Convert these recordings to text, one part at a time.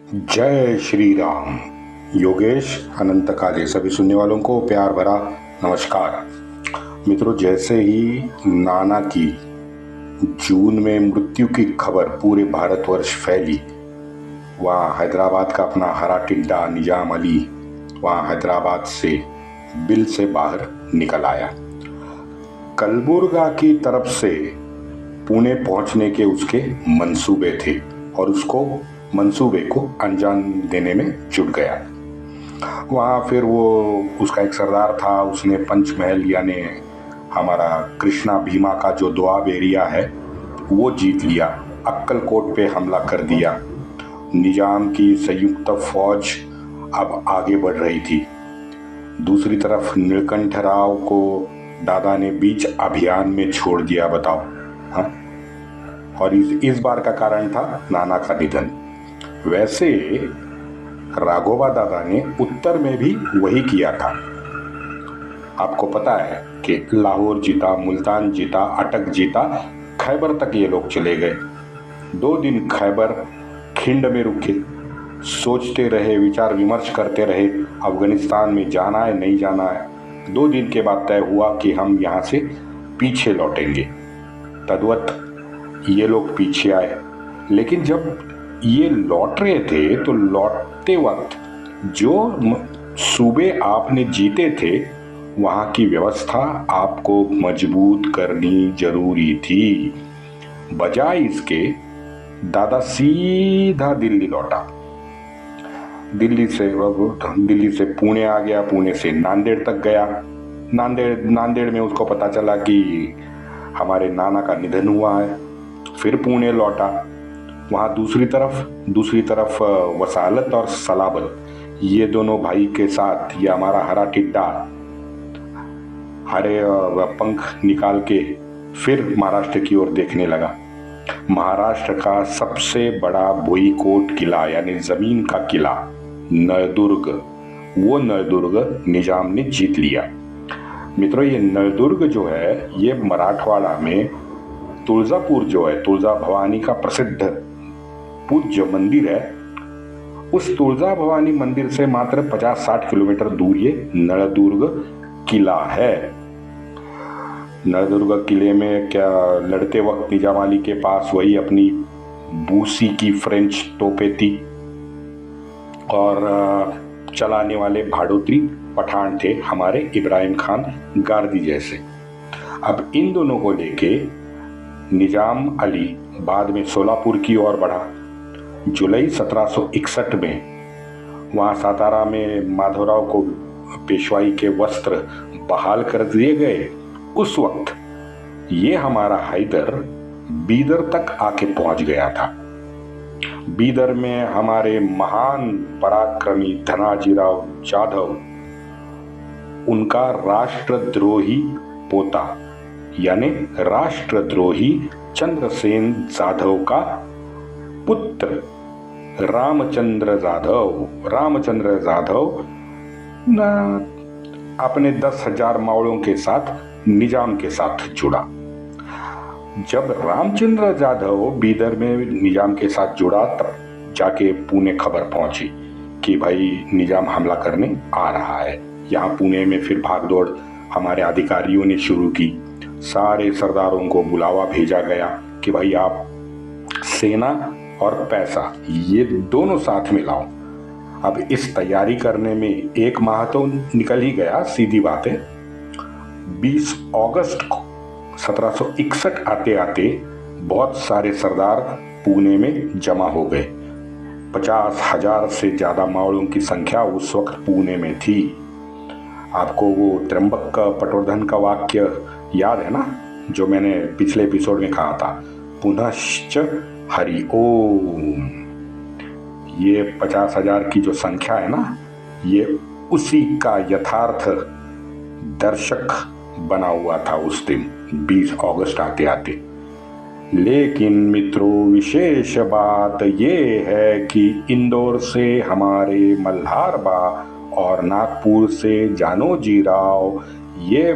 जय श्री राम। योगेश अनंत काले सभी सुनने वालों को प्यार भरा नमस्कार। मित्रों, जैसे ही नाना की जून में मृत्यु की खबर पूरे भारतवर्ष फैली, वहाँ हैदराबाद का अपना हरा टिड्डा निजाम अली वहाँ हैदराबाद से बिल से बाहर निकल आया। कलबुर्गा की तरफ से पुणे पहुंचने के उसके मंसूबे थे और उसको मंसूबे को अंजाम देने में जुट गया। वहाँ फिर वो उसका एक सरदार था, उसने पंचमहल यानी हमारा कृष्णा भीमा का जो दोआब एरिया है वो जीत लिया। अक्कलकोट पे हमला कर दिया। निजाम की संयुक्त फौज अब आगे बढ़ रही थी। दूसरी तरफ नीलकंठ राव को दादा ने बीच अभियान में छोड़ दिया, बताओ। हाँ, और इस बार का कारण था नाना का निधन। वैसे राघोबा दादा ने उत्तर में भी वही किया था। आपको पता है कि लाहौर जीता, मुल्तान जीता, अटक जीता, खैबर तक ये लोग चले गए। 2 दिन खैबर खिंड में रुके, सोचते रहे, विचार विमर्श करते रहे अफगानिस्तान में जाना है नहीं जाना है। 2 दिन के बाद तय हुआ कि हम यहाँ से पीछे लौटेंगे। तद्वत ये लोग पीछे आए। लेकिन जब ये लौट रहे थे तो लौटते वक्त जो सूबे आपने जीते थे वहाँ की व्यवस्था आपको मजबूत करनी जरूरी थी। बजाय इसके दादा सीधा दिल्ली लौटा। दिल्ली से पुणे आ गया, पुणे से नांदेड़ तक गया। नांदेड़ में उसको पता चला कि हमारे नाना का निधन हुआ है। फिर पुणे लौटा। वहाँ दूसरी तरफ वसालत और सलाबल, ये दोनों भाई के साथ ये हमारा हरा टिड्डा हरे पंख निकाल के फिर महाराष्ट्र की ओर देखने लगा। महाराष्ट्र का सबसे बड़ा भुईकोट किला यानी जमीन का किला नळदुर्ग, वो नळदुर्ग निजाम ने जीत लिया। मित्रों, ये नळदुर्ग जो है ये मराठवाड़ा में तुळजापुर जो है, तुळजा भवानी का प्रसिद्ध पूज्य मंदिर है, उस तुळजा भवानी मंदिर से मात्र 50-60 किलोमीटर दूर ये नळदुर्ग किला है। नळदुर्ग किले में क्या लड़ते वक्त निजाम अली के पास वही अपनी बूसी की फ्रेंच तोपें थी और चलाने वाले भाड़ोत्री पठान थे हमारे इब्राहिम खान गारदी जैसे। अब इन दोनों को लेके निजाम अली बाद में सोलापुर की ओर बढ़ा। जुलाई 1761 में वहाँ सातारा में माधवराव को पेशवाई के वस्त्र बहाल कर दिए गए। उस वक्त ये हमारा हैदर बीदर तक आके पहुंच गया था। बीदर में हमारे महान पराक्रमी धनाजीराव जाधव, उनका राष्ट्रद्रोही पोता यानी राष्ट्रद्रोही चंद्रसेन जाधव का पुत्र रामचंद्र जाधव अपने 10,000 मावड़ों के साथ निजाम के साथ जुड़ा। जब रामचंद्र जाधव बीदर में निजाम के साथ जुड़ा तब जाके पुणे खबर पहुंची कि भाई निजाम हमला करने आ रहा है। यहाँ पुणे में फिर भागदौड़ हमारे अधिकारियों ने शुरू की। सारे सरदारों को बुलावा भेजा गया कि भाई आप सेना और पैसा ये दोनों साथ में लाओ। अब इस तैयारी करने में 1 माह तो निकल ही गया, सीधी बात है। 20 अगस्त को 1761 आते आते बहुत सारे सरदार पुणे में जमा हो गए। 50,000 से ज्यादा मावड़ों की संख्या उस वक्त पुणे में थी। आपको वो त्र्यंबक पटवर्धन का वाक्य याद है ना, जो मैंने पिछले एपिसोड में कहा था, पुनश्च हरि ओम। ये 50,000 की जो संख्या है ना, ये उसी का यथार्थ दर्शक बना हुआ था उस दिन 20 अगस्त आते आते। लेकिन मित्रों, विशेष बात ये है कि इंदौर से हमारे मल्हारबा और नागपुर से जानोजी राव, ये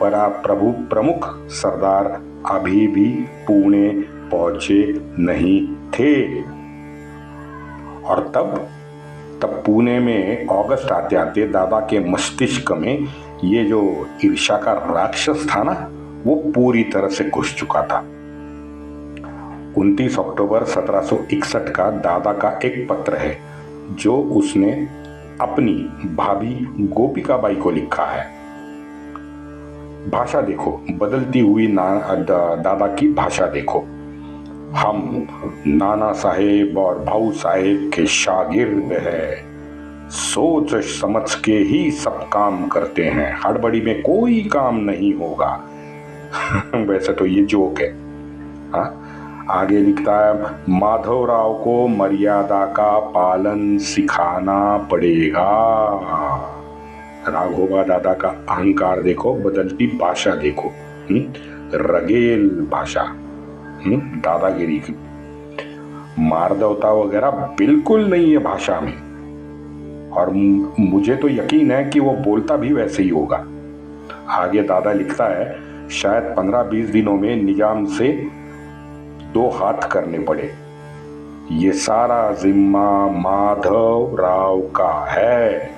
बड़ा प्रमुख सरदार अभी भी पुणे पहुंचे नहीं थे। और तब पुणे में अगस्त आते आते दादा के मस्तिष्क में ये जो ईर्ष्या का राक्षस था ना, वो पूरी तरह से घुस चुका था। 29 अक्टूबर 1761 का दादा का एक पत्र है जो उसने अपनी भाभी गोपिकाबाई को लिखा है। भाषा देखो, बदलती हुई दादा की भाषा देखो। हम नाना साहेब और भाऊ साहेब के शागिर्द हैं, सोच समझ के ही सब काम करते हैं, हड़बड़ी में कोई काम नहीं होगा। वैसे तो ये जोक है। हाँ, आगे लिखता है, माधवराव को मर्यादा का पालन सिखाना पड़ेगा। राघोबा दादा का अहंकार देखो, बदलती भाषा देखो, रगेल भाषा, दादागिरी की, मारदवता वगैरह बिल्कुल नहीं है भाषा में। और मुझे तो यकीन है कि वो बोलता भी वैसे ही होगा। आगे दादा लिखता है, शायद 15-20 दिनों में निजाम से 2 हाथ करने पड़े। ये सारा जिम्मा माधव राव का है।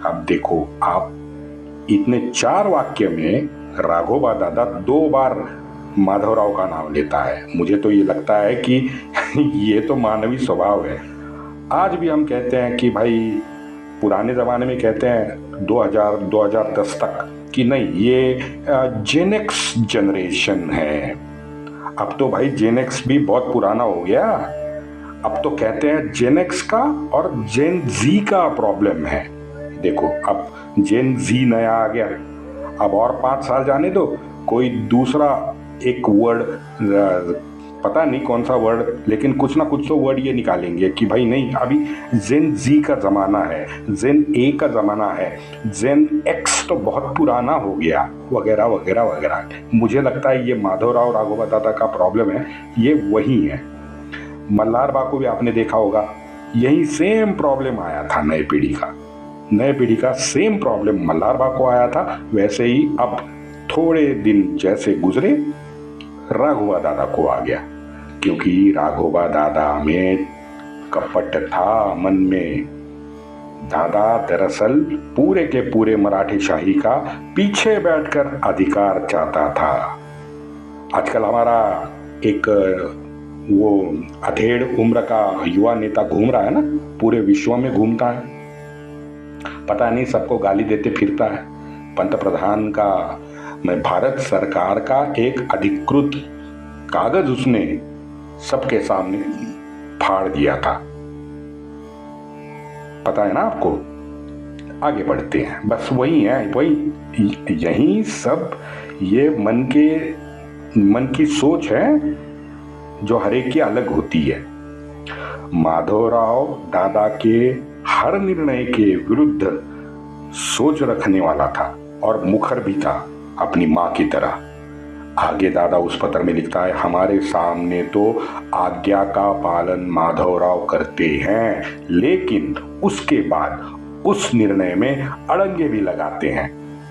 अब देखो, आप इतने 4 वाक्य में राघोबा दादा 2 बार माधवराव का नाम लेता है। मुझे तो ये लगता है कि ये तो मानवीय स्वभाव है। आज भी हम कहते हैं कि भाई, पुराने ज़माने में कहते हैं 2010 तक कि नहीं, ये जेनेक्स जनरेशन है। अब तो भाई जेनेक्स भी बहुत पुराना हो गया। अब तो कहते हैं जेनेक्स का और जेन जी का प्रॉब्लम है। देखो, अब जेन जी नया आ गया, अब और 5 साल जाने दो, कोई दूसरा एक वर्ड, पता नहीं कौन सा वर्ड, लेकिन कुछ ना कुछ तो वर्ड ये निकालेंगे कि भाई नहीं, अभी जेन जी का ज़माना है, जेन ए का ज़माना है, जेन एक्स तो बहुत पुराना हो गया, वगैरह वगैरह वगैरह। मुझे लगता है ये माधवराव राघोबा दादा का प्रॉब्लम है, ये वही है। मल्हार बा को भी आपने देखा होगा, यही सेम प्रॉब्लम आया था। नए पीढ़ी का सेम प्रॉब्लम मल्हार बा को आया था। वैसे ही अब थोड़े दिन जैसे गुजरे, राघोबा दादा को आ गया, क्योंकि राघोबा दादा में कपट था मन में। दादा दरअसल पूरे के पूरे मराठी शाही का पीछे बैठकर अधिकार चाहता था। आजकल हमारा एक वो अधेड़ उम्र का युवा नेता घूम रहा है ना, पूरे विश्व में घूमता है, पता नहीं सबको गाली देते फिरता है। पंतप्रधान का, मैं भारत सरकार का एक अधिकृत कागज उसने सबके सामने फाड़ दिया था। पता है ना आपको। आगे बढ़ते हैं, बस वही है, वही यही सब ये मन की सोच है जो हर एक की अलग होती है। माधवराव दादा के हर निर्णय के विरुद्ध सोच रखने वाला था और मुखर भी था अपनी माँ की तरह। आगे दादा उस पत्र में लिखता है, हमारे सामने तो आज्ञा का पालन माधवराव करते हैं, लेकिन उसके बाद उस निर्णय में अड़ंगे भी लगाते हैं।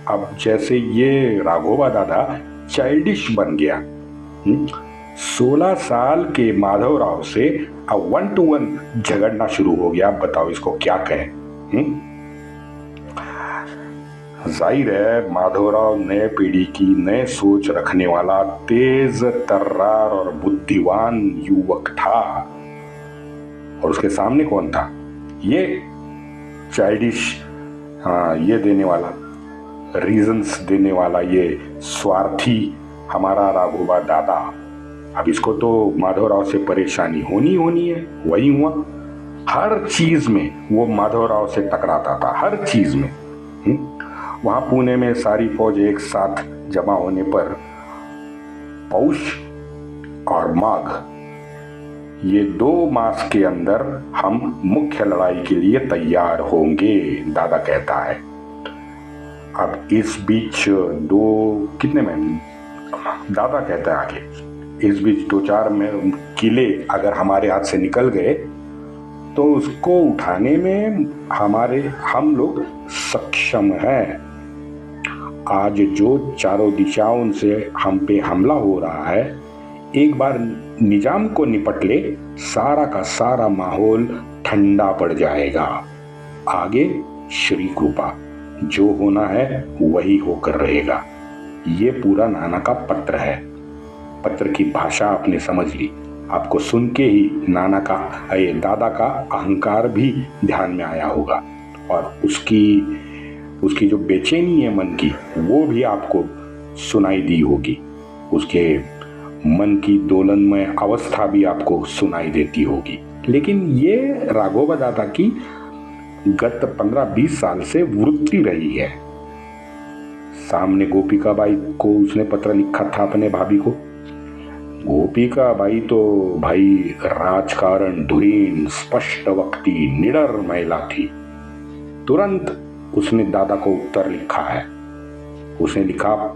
अब जैसे ये राघोबा दादा चाइल्डिश बन गया। 16 साल के माधवराव से अब 1-to-1 झगड़ना शुरू हो गया। बताओ इसको क्या कहें। जाहिर है माधवराव नए पीढ़ी की नए सोच रखने वाला तेज तर्रार और बुद्धिमान युवक था, और उसके सामने कौन था? ये चाइल्डिश, ये देने वाला, रीजंस देने वाला, ये स्वार्थी हमारा राघोबा दादा। अब इसको तो माधवराव से परेशानी होनी है। वही हुआ, हर चीज में वो माधवराव से टकराता था, हर चीज में। वहां पुणे में सारी फौज एक साथ जमा होने पर पौष और माघ, ये 2 मास के अंदर हम मुख्य लड़ाई के लिए तैयार होंगे, दादा कहता है। अब इस बीच कितने महीने, दादा कहता है आगे, इस बीच 2-4 में किले अगर हमारे हाथ से निकल गए तो उसको उठाने में हम लोग सक्षम हैं। आज जो चारों दिशाओं से हम पे हमला हो रहा है, एक बार निजाम को निपट ले, सारा का सारा माहौल ठंडा पड़ जाएगा। आगे श्री कृपा, जो होना है वही होकर रहेगा। ये पूरा नाना का पत्र है। पत्र की भाषा आपने समझ ली। आपको सुन के ही नाना का दादा का अहंकार भी ध्यान में आया होगा, और उसकी जो बेचैनी है मन की, वो भी आपको सुनाई दी होगी। उसके मन की दोलनमय अवस्था भी आपको सुनाई देती होगी। लेकिन ये राघोबा दादा की गत 15-20 साल से वृत्ति रही है। सामने गोपिका बाई को उसने पत्र लिखा था अपने भाभी को। गोपिका बाई तो भाई राजकारण धुरीन, स्पष्ट वक्ती, निडर महिला थी। तुरंत उसने दादा को उत्तर लिखा है। उसने लिखा,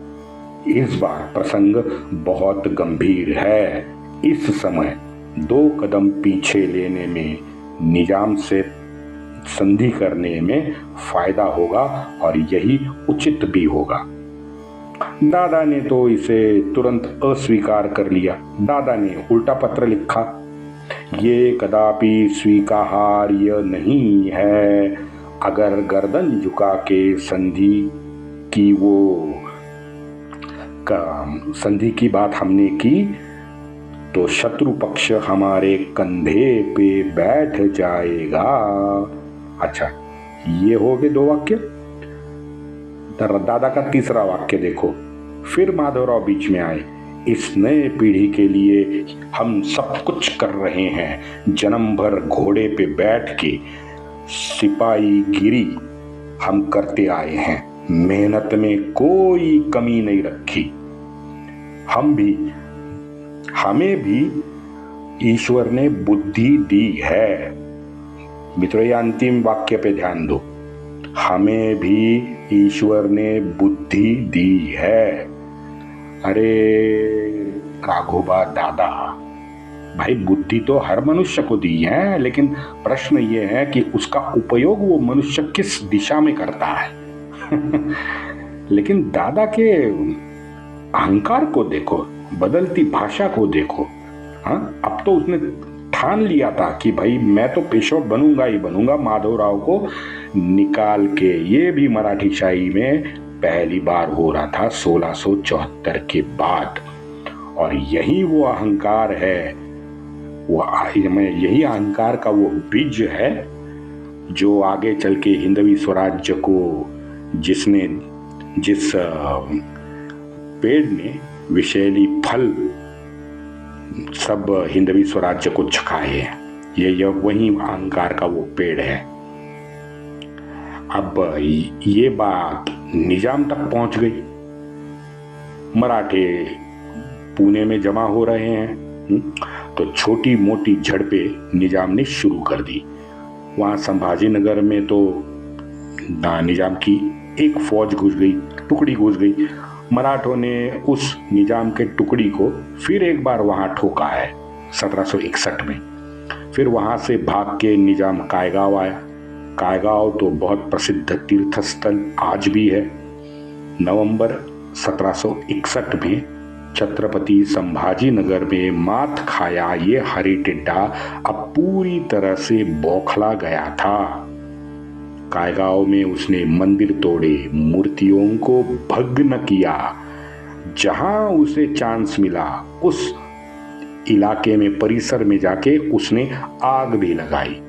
इस बार प्रसंग बहुत गंभीर है। इस समय 2 कदम पीछे लेने में, निजाम से संधि करने में फायदा होगा और यही उचित भी होगा। दादा ने तो इसे तुरंत अस्वीकार कर लिया। दादा ने उल्टा पत्र लिखा, ये कदापि स्वीकार्य नहीं है। अगर गर्दन झुका के संधि की बात हमने की तो शत्रु पक्ष हमारे कंधे पे बैठ जाएगा। अच्छा, ये हो गए 2 वाक्य। दादा का तीसरा वाक्य देखो। फिर माधवराव बीच में आए, इस नए पीढ़ी के लिए हम सब कुछ कर रहे हैं। जन्म भर घोड़े पे बैठ के सिपाहीगिरी हम करते आए हैं। मेहनत में कोई कमी नहीं रखी। हमें भी ईश्वर ने बुद्धि दी है। मित्रों, ये अंतिम वाक्य पे ध्यान दो। हमें भी ईश्वर ने बुद्धि दी है। अरे राघोबा दादा, भाई बुद्धि तो हर मनुष्य को दी है, लेकिन प्रश्न ये है कि उसका उपयोग वो मनुष्य किस दिशा में करता है। लेकिन दादा के अहंकार को देखो, बदलती भाषा को देखो। हाँ, अब तो उसने ठान लिया था कि भाई मैं तो पेशवा बनूंगा ही बनूंगा। माधवराव को निकाल के, ये भी मराठी शाही में पहली बार हो रहा था 1674 के बाद। और यही वो अहंकार है, यही अहंकार का वो बीज है जो आगे चल के हिंदवी स्वराज्य को, जिस पेड़ ने विषैली फल सब हिंदवी स्वराज्य को छकाए हैं। ये वही अहंकार का वो पेड़ है। अब ये बात निजाम तक पहुंच गई। मराठे पुणे में जमा हो रहे हैं, तो छोटी मोटी झड़पें निजाम ने शुरू कर दी। वहां संभाजी नगर में तो निजाम की एक फौज घुस गई, टुकड़ी घुस गई। मराठों ने उस निजाम के टुकड़ी को फिर एक बार वहां ठोका है 1761 में। फिर वहां से भाग के निजाम कायगांव आया। कायगांव तो बहुत प्रसिद्ध तीर्थ स्थल आज भी है। नवंबर 1761 में छत्रपति संभाजी नगर में मात खाया ये हरी टिड्डा अब पूरी तरह से बौखला गया था। कायगांव में उसने मंदिर तोड़े, मूर्तियों को भग्न किया। जहां उसे चांस मिला उस इलाके में, परिसर में जाके उसने आग भी लगाई।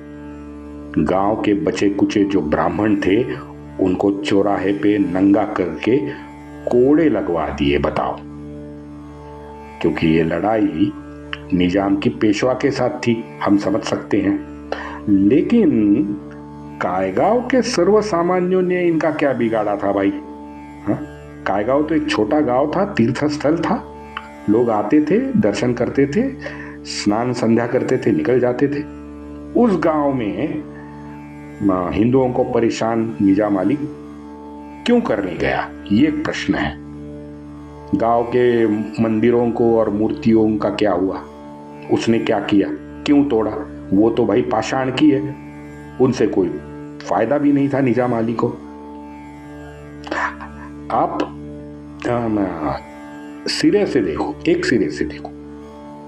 गांव के बचे कुचे जो ब्राह्मण थे उनको चौराहे पे नंगा करके कोड़े लगवा दिए। बताओ, क्योंकि ये लड़ाई निजाम की पेशवा के साथ थी, हम समझ सकते हैं। लेकिन कायगांव के सर्व सामान्यों ने इनका क्या बिगाड़ा था भाई? हाँ? कायगांव तो एक छोटा गांव था, तीर्थ स्थल था। लोग आते थे, दर्शन करते थे, स्नान संध्या करते थे, निकल जाते थे। उस गांव में हिंदुओं को परेशान निजाम अली क्यों करने गया, ये प्रश्न है। गांव के मंदिरों को और मूर्तियों का क्या हुआ? उसने क्या किया, क्यों तोड़ा? वो तो भाई पाषाण की है, उनसे कोई फायदा भी नहीं था निजाम अली को। आप सिरे से देखो, एक सिरे से देखो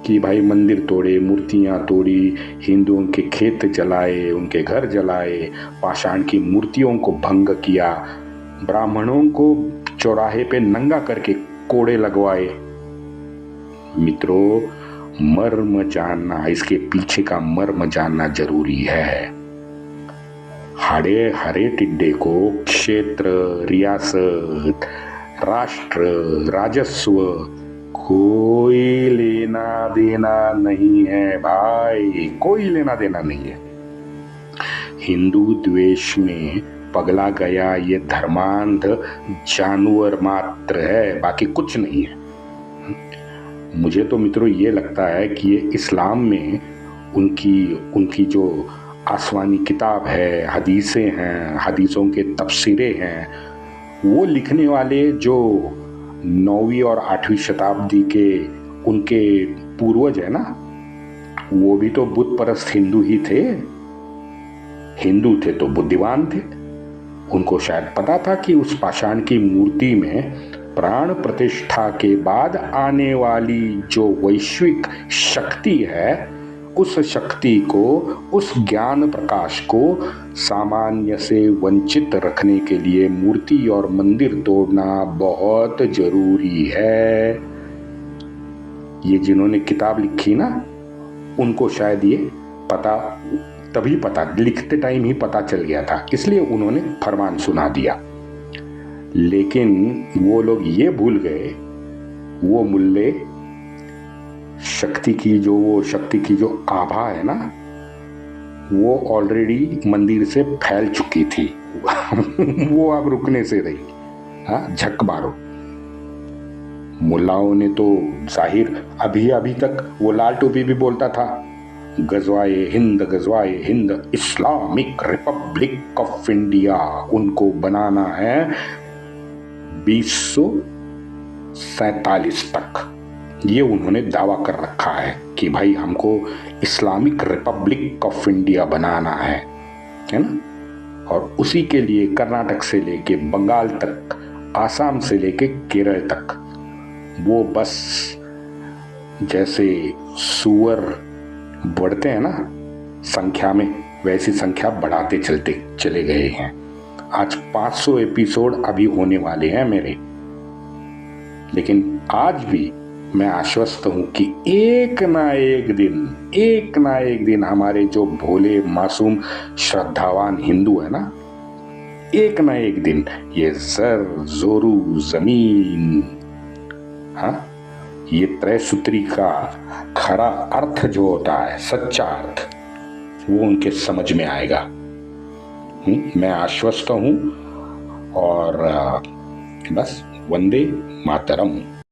कि भाई मंदिर तोड़े, मूर्तियां तोड़ी, हिंदुओं के खेत जलाए, उनके घर जलाए, पाषाण की मूर्तियों को भंग किया, ब्राह्मणों को चौराहे पे नंगा करके कोड़े लगवाए। मित्रों, मर्म जानना, इसके पीछे का मर्म जानना जरूरी है। हरे टिड्डे को क्षेत्र, रियासत, राष्ट्र, राजस्व कोई लेना देना नहीं है भाई, कोई लेना देना नहीं है। हिंदू द्वेष में पगला गया ये धर्मांध जानवर मात्र है, बाकी कुछ नहीं है। मुझे तो मित्रों ये लगता है कि ये इस्लाम में उनकी जो आसमानी किताब है, हदीसें हैं, हदीसों के तफसीरें हैं, वो लिखने वाले जो 9वीं और 8वीं शताब्दी के उनके पूर्वज है ना, वो भी तो बुत परस्त हिंदू ही थे। हिंदू थे तो बुद्धिमान थे। उनको शायद पता था कि उस पाषाण की मूर्ति में प्राण प्रतिष्ठा के बाद आने वाली जो वैश्विक शक्ति है, उस शक्ति को, उस ज्ञान प्रकाश को सामान्य से वंचित रखने के लिए मूर्ति और मंदिर तोड़ना बहुत जरूरी है। ये जिन्होंने किताब लिखी ना, उनको शायद ये पता, तभी पता, लिखते टाइम ही पता चल गया था, इसलिए उन्होंने फरमान सुना दिया। लेकिन वो लोग ये भूल गए, वो मुल्ले, शक्ति की जो आभा है ना, वो ऑलरेडी मंदिर से फैल चुकी थी। वो अब रुकने से रही। हाँ, झक मारो। मुल्लाओं ने तो जाहिर अभी तक वो लाल टोपी भी बोलता था, गजवाए हिंद इस्लामिक रिपब्लिक ऑफ इंडिया उनको बनाना है 2047 तक। ये उन्होंने दावा कर रखा है कि भाई हमको इस्लामिक रिपब्लिक ऑफ इंडिया बनाना है ना। और उसी के लिए कर्नाटक से लेके बंगाल तक, आसाम से लेके केरल तक, वो बस जैसे सुअर बढ़ते हैं ना संख्या में, वैसी संख्या बढ़ाते चलते चले गए हैं। आज 500 एपिसोड अभी होने वाले हैं मेरे, लेकिन आज भी मैं आश्वस्त हूं कि एक ना एक दिन हमारे जो भोले मासूम श्रद्धावान हिंदू है ना, एक ना एक दिन ये जर जोरू जमीन, हाँ, ये त्रैसूत्री का खरा अर्थ जो होता है, सच्चा अर्थ, वो उनके समझ में आएगा। मैं आश्वस्त हूं। और बस, वंदे मातरम।